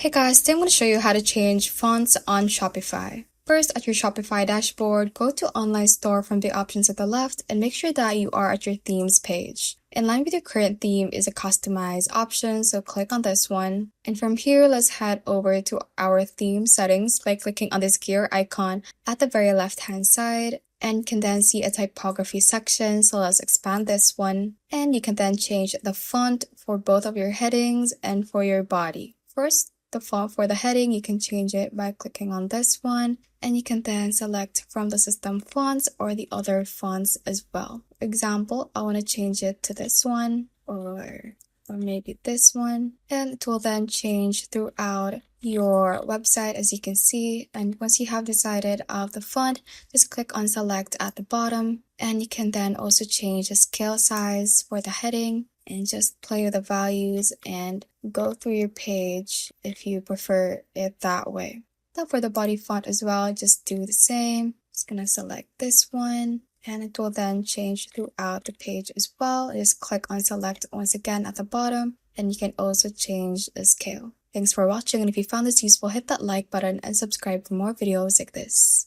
Hey guys, today I'm going to show you how to change fonts on Shopify. First, at your Shopify dashboard, go to Online Store from the options at the left and make sure that you are at your themes page. In line with your current theme is a customize option, so click on this one. And from here, let's head over to our theme settings by clicking on this gear icon at the very left-hand side. And you can then see a typography section, so let's expand this one. And you can then change the font for both of your headings and for your body. First, the font for the heading, you can change it by clicking on this one, and you can then select from the system fonts or the other fonts as well. For example, I want to change it to this one or maybe this one, and it will then change throughout your website as you can see. And once you have decided of the font, just click on select at the bottom, and you can then also change the scale size for the heading and just play with the values and go through your page if you prefer it that way. Now for the body font as well, just do the same. Just gonna select this one and it will then change throughout the page as well. Just click on select once again at the bottom, and you can also change the scale. Thanks for watching, and if you found this useful, hit that like button and subscribe for more videos like this.